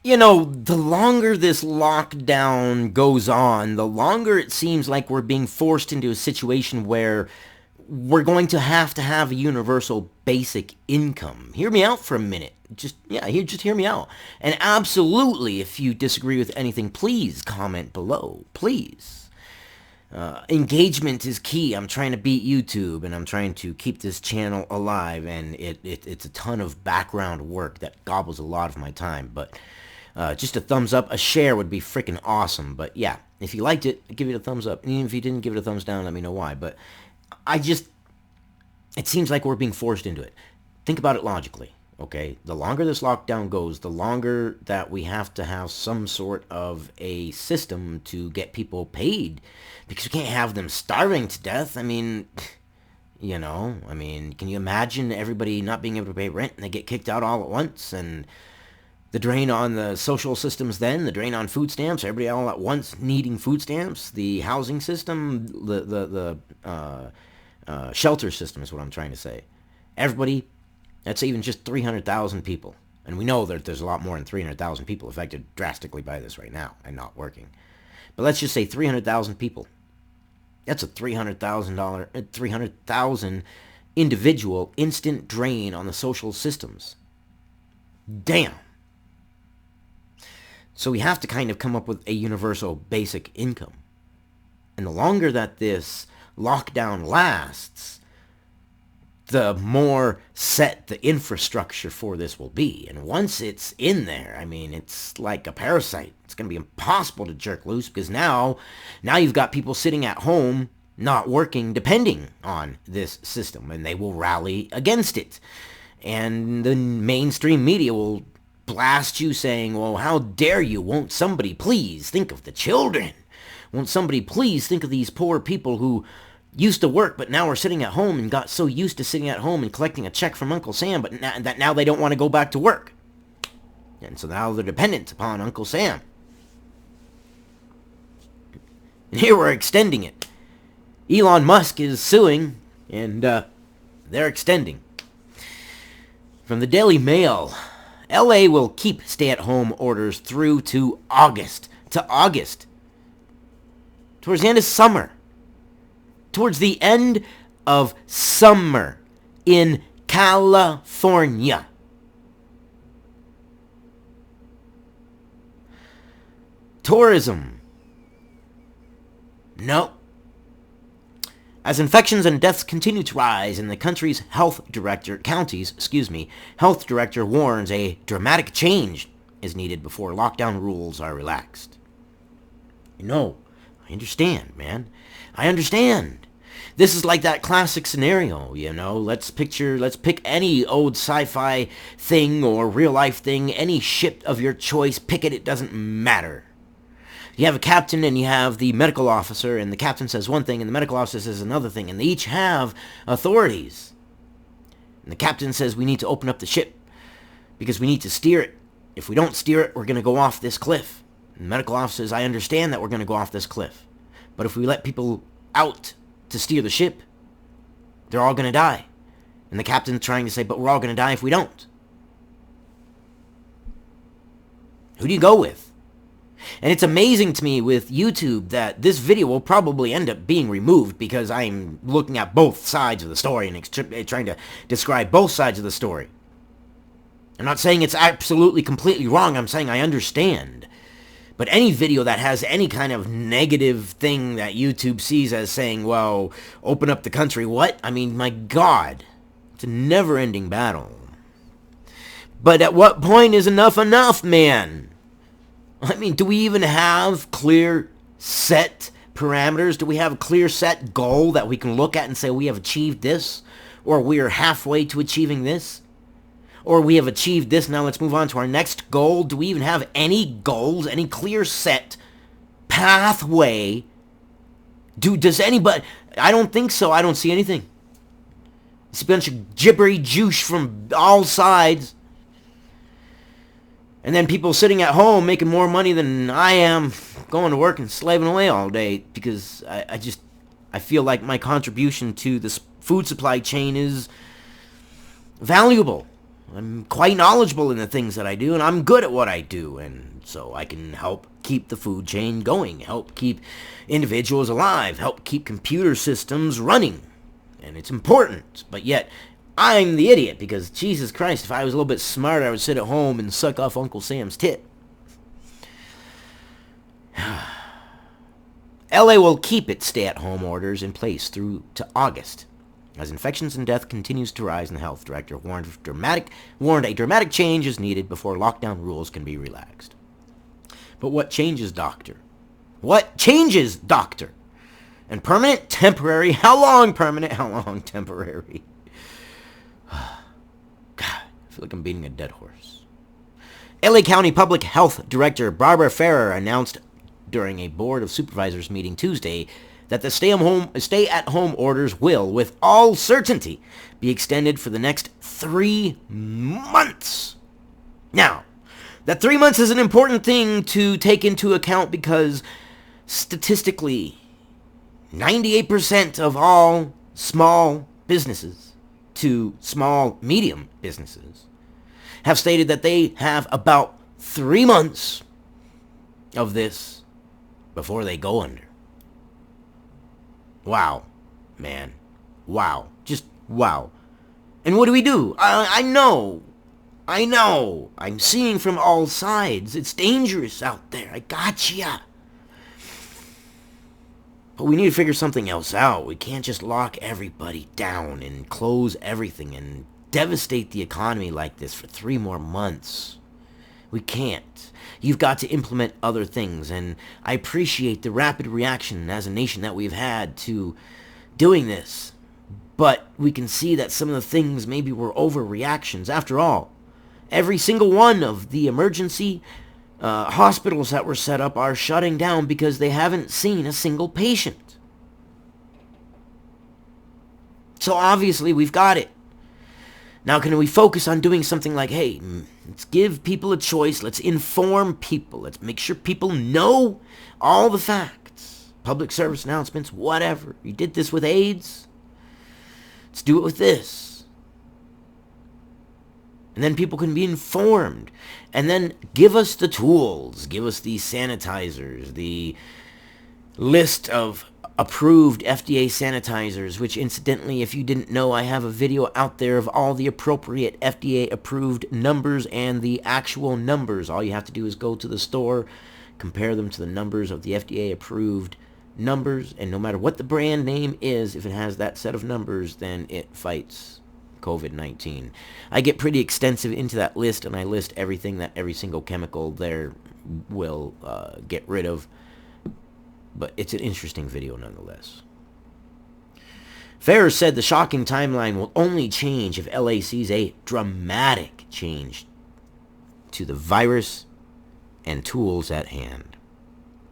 You know, the longer this lockdown goes on, the longer it seems like we're being forced into a situation where we're going to have a universal basic income. Hear me out for a minute. Just hear me out. And absolutely, if you disagree with anything, please comment below. Please. Engagement is key. I'm trying to beat YouTube, and I'm trying to keep this channel alive, and it's a ton of background work that gobbles a lot of my time, but just a thumbs up, a share would be freaking awesome. But yeah, if you liked it, give it a thumbs up. And even if you didn't give it a thumbs down, let me know why. But it seems like we're being forced into it. Think about it logically, okay? The longer this lockdown goes, the longer that we have to have some sort of a system to get people paid, because we can't have them starving to death. I mean, can you imagine everybody not being able to pay rent and they get kicked out all at once, and the drain on the social systems, then the drain on food stamps, everybody all at once needing food stamps, the housing system, the shelter system is what I'm trying to say. Everybody, that's even just 300,000 people. And we know that there's a lot more than 300,000 people affected drastically by this right now and not working. But let's just say 300,000 people. That's a $300,000 individual instant drain on the social systems. Damn. So we have to kind of come up with a universal basic income. And the longer that this lockdown lasts, the more set the infrastructure for this will be. And once it's in there, I mean, it's like a parasite. It's going to be impossible to jerk loose, because now you've got people sitting at home not working, depending on this system, and they will rally against it. And the mainstream media will blast you saying, well, how dare you? Won't somebody please think of the children? Won't somebody please think of these poor people who used to work but now are sitting at home and got so used to sitting at home and collecting a check from Uncle Sam, but now they don't want to go back to work. And so now they're dependent upon Uncle Sam. And here we're extending it. Elon Musk is suing, and they're extending. From the Daily Mail, LA will keep stay-at-home orders through to August. Towards the end of summer. Towards the end of summer in California. Tourism. No. As infections and deaths continue to rise in the county's health director warns a dramatic change is needed before lockdown rules are relaxed. I understand, man. I understand. This is like that classic scenario, Let's pick any old sci-fi thing or real-life thing, any ship of your choice, pick it, it doesn't matter. You have a captain and you have the medical officer, and the captain says one thing and the medical officer says another thing, and they each have authorities. And the captain says we need to open up the ship because we need to steer it. If we don't steer it, we're going to go off this cliff. And the medical officer says, I understand that we're going to go off this cliff. But if we let people out to steer the ship, they're all going to die. And the captain's trying to say, but we're all going to die if we don't. Who do you go with? And it's amazing to me with YouTube that this video will probably end up being removed because I'm looking at both sides of the story and trying to describe both sides of the story. I'm not saying it's absolutely completely wrong. I'm saying I understand. But any video that has any kind of negative thing that YouTube sees as saying, well, open up the country, what? I mean, my God. It's a never-ending battle. But at what point is enough, man? I mean, do we even have clear set parameters? Do we have a clear set goal that we can look at and say we have achieved this? Or we are halfway to achieving this? Or we have achieved this, now let's move on to our next goal? Do we even have any goals, any clear set pathway? Does anybody? I don't think so. I don't see anything. It's a bunch of gibbery juice from all sides. And then people sitting at home making more money than I am, going to work and slaving away all day because I feel like my contribution to this food supply chain is valuable. I'm quite knowledgeable in the things that I do, and I'm good at what I do, and so I can help keep the food chain going, help keep individuals alive, help keep computer systems running. And it's important, but yet I'm the idiot, because Jesus Christ, if I was a little bit smarter, I would sit at home and suck off Uncle Sam's tit. LA will keep its stay-at-home orders in place through to August. As infections and death continues to rise, and the health director warned a dramatic change is needed before lockdown rules can be relaxed. But what changes, doctor? What changes, doctor? And permanent, temporary, how long permanent, how long temporary? God, I feel like I'm beating a dead horse. LA County Public Health Director Barbara Ferrer announced during a Board of Supervisors meeting Tuesday that the stay-at-home orders will, with all certainty, be extended for the next 3 months. Now, that 3 months is an important thing to take into account because statistically, 98% of all small businesses to small, medium businesses have stated that they have about 3 months of this before they go under. Wow, man. Wow. Just wow. And what do? I know. I'm seeing from all sides. It's dangerous out there. I gotcha. But we need to figure something else out. We can't just lock everybody down and close everything and devastate the economy like this for 3 more months. We can't. You've got to implement other things, and I appreciate the rapid reaction as a nation that we've had to doing this. But we can see that some of the things maybe were overreactions. After all, every single one of the emergency hospitals that were set up are shutting down because they haven't seen a single patient. So obviously we've got it. Now, can we focus on doing something like, hey, let's give people a choice, let's inform people, let's make sure people know all the facts, public service announcements, whatever. You did this with AIDS, let's do it with this. And then people can be informed. And then give us the tools, give us the sanitizers, the list of approved FDA sanitizers, which incidentally, if you didn't know, I have a video out there of all the appropriate FDA approved numbers and the actual numbers. All you have to do is go to the store, compare them to the numbers of the FDA approved numbers, and no matter what the brand name is, if it has that set of numbers, then it fights COVID-19. I get pretty extensive into that list, and I list everything that every single chemical there will get rid of. But it's an interesting video nonetheless. Ferrer said the shocking timeline will only change if LA sees a dramatic change to the virus and tools at hand.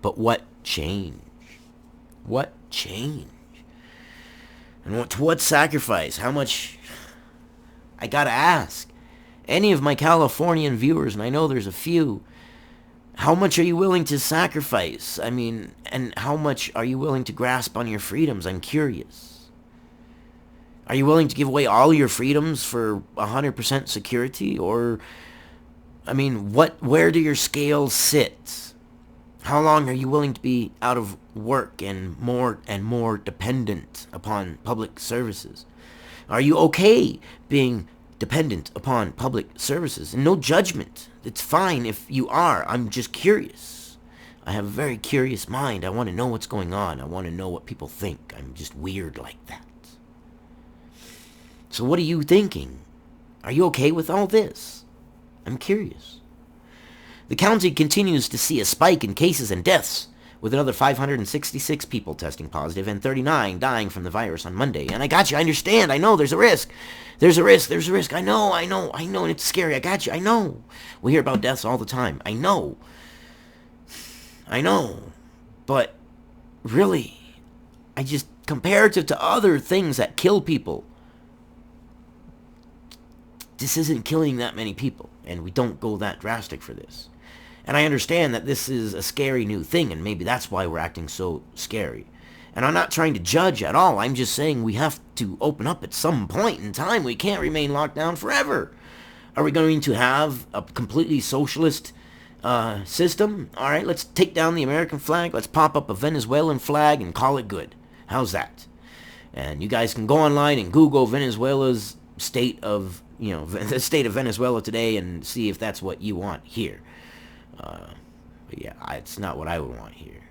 But what change? What change? And what sacrifice? How much? I gotta ask. Any of my Californian viewers, and I know there's a few, how much are you willing to sacrifice? I mean, and how much are you willing to grasp on your freedoms? I'm curious. Are you willing to give away all your freedoms for 100% security? Or, I mean, where do your scales sit? How long are you willing to be out of work and more dependent upon public services? Are you okay being dependent upon public services? And no judgment. It's fine if you are. I'm just curious. I have a very curious mind. I want to know what's going on. I want to know what people think. I'm just weird like that. So what are you thinking? Are you okay with all this? I'm curious. The county continues to see a spike in cases and deaths, with another 566 people testing positive and 39 dying from the virus on Monday. And I got you. I understand. I know there's a risk. There's a risk. I know. And it's scary. I got you. I know. We hear about deaths all the time. I know. But really, I just, comparative to other things that kill people, this isn't killing that many people. And we don't go that drastic for this. And I understand that this is a scary new thing, and maybe that's why we're acting so scary. And I'm not trying to judge at all. I'm just saying we have to open up at some point in time. We can't remain locked down forever. Are we going to have a completely socialist system? All right, let's take down the American flag. Let's pop up a Venezuelan flag and call it good. How's that? And you guys can go online and Google Venezuela's state of, the state of Venezuela today and see if that's what you want here. But yeah, it's not what I would want here.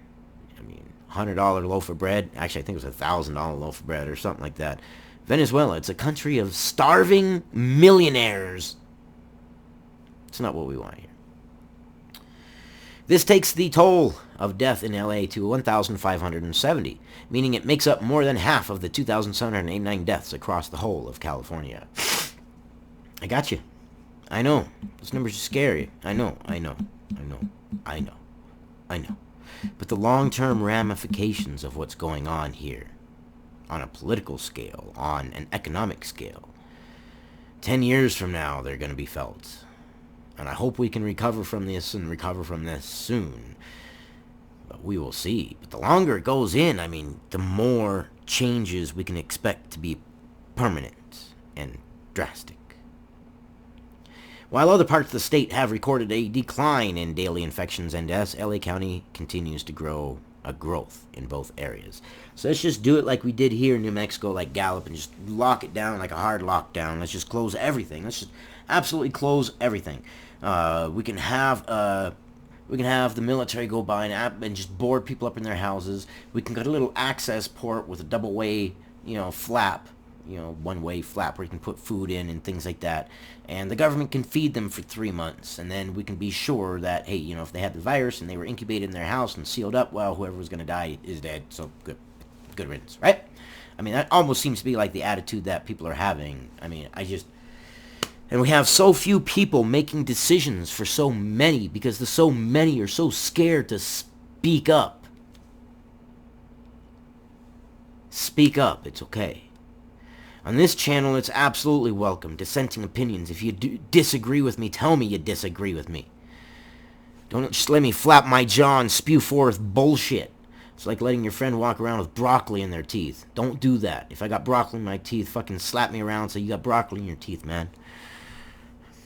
I mean, $100 loaf of bread. Actually, I think it was $1,000 loaf of bread or something like that. Venezuela, it's a country of starving millionaires. It's not what we want here. This takes the toll of death in LA to 1,570, meaning it makes up more than half of the 2,789 deaths across the whole of California. I got you. I know. Those numbers are scary. I know. But the long-term ramifications of what's going on here, on a political scale, on an economic scale, 10 years from now, they're going to be felt. And I hope we can recover from this soon. But we will see. But the longer it goes in, I mean, the more changes we can expect to be permanent and drastic. While other parts of the state have recorded a decline in daily infections and deaths, LA County continues to grow a growth in both areas. So let's just do it like we did here in New Mexico, like Gallup, and just lock it down like a hard lockdown. Let's just close everything. Let's just absolutely close everything. We can have the military go by and just board people up in their houses. We can get a little access port with a double-way, flap, one-way flap where you can put food in and things like that. And the government can feed them for 3 months, and then we can be sure that, hey, if they had the virus and they were incubated in their house and sealed up, well, whoever was going to die is dead. So good riddance, right? I mean, that almost seems to be like the attitude that people are having. I mean, and we have so few people making decisions for so many because the so many are so scared to speak up. Speak up. It's okay. On this channel, it's absolutely welcome. Dissenting opinions. If you disagree with me, tell me you disagree with me. Don't just let me flap my jaw and spew forth bullshit. It's like letting your friend walk around with broccoli in their teeth. Don't do that. If I got broccoli in my teeth, fucking slap me around and say, you got broccoli in your teeth, man.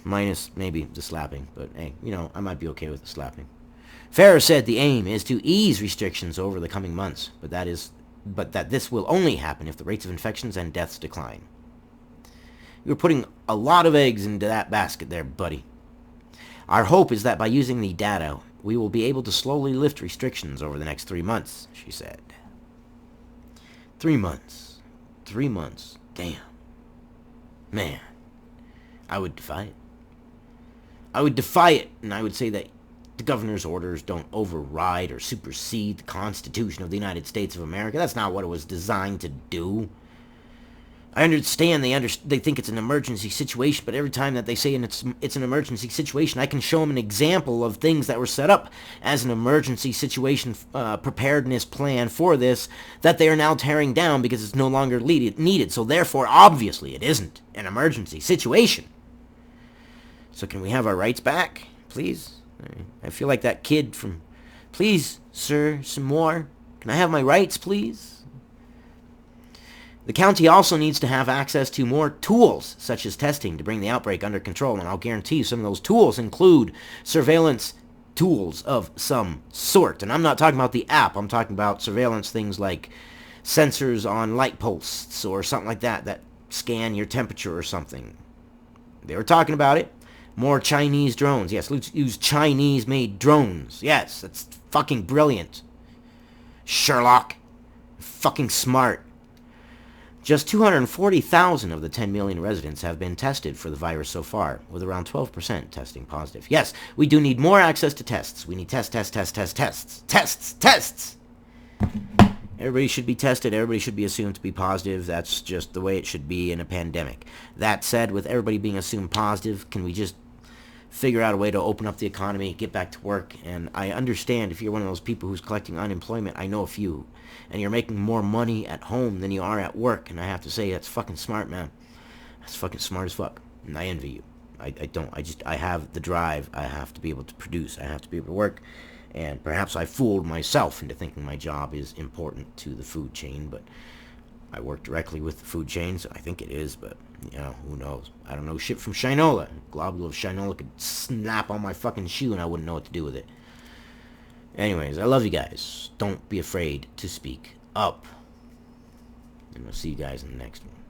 Minus maybe the slapping, but hey, I might be okay with the slapping. Farrer said the aim is to ease restrictions over the coming months, but that this will only happen if the rates of infections and deaths decline. You're putting a lot of eggs into that basket there, buddy. Our hope is that by using the data, we will be able to slowly lift restrictions over the next 3 months, she said. 3 months. 3 months. Damn. Man. I would defy it. And I would say that the governor's orders don't override or supersede the Constitution of the United States of America. That's not what it was designed to do. I understand they think it's an emergency situation, but every time that they say it's an emergency situation, I can show them an example of things that were set up as an emergency situation preparedness plan for this that they are now tearing down because it's no longer needed. So therefore, obviously, it isn't an emergency situation. So can we have our rights back, please? I feel like that kid from, please, sir, some more. Can I have my rights, please? The county also needs to have access to more tools, such as testing, to bring the outbreak under control. And I'll guarantee you some of those tools include surveillance tools of some sort. And I'm not talking about the app. I'm talking about surveillance things like sensors on light posts or something like that scan your temperature or something. They were talking about it. More Chinese drones. Yes, let's use Chinese-made drones. Yes, that's fucking brilliant. Sherlock. Fucking smart. Just 240,000 of the 10 million residents have been tested for the virus so far, with around 12% testing positive. Yes, we do need more access to tests. We need tests. Everybody should be tested. Everybody should be assumed to be positive. That's just the way it should be in a pandemic. That said, with everybody being assumed positive, can we just figure out a way to open up the economy, get back to work? And I understand if you're one of those people who's collecting unemployment. I know a few. And you're making more money at home than you are at work. And I have to say, that's fucking smart, man. That's fucking smart as fuck. And I envy you. I have the drive. I have to be able to produce. I have to be able to work. And perhaps I fooled myself into thinking my job is important to the food chain, but I work directly with the food chain, so I think it is, but, you know, who knows? I don't know shit from Shinola. A globule of Shinola could snap on my fucking shoe and I wouldn't know what to do with it. Anyways, I love you guys. Don't be afraid to speak up. And I'll see you guys in the next one.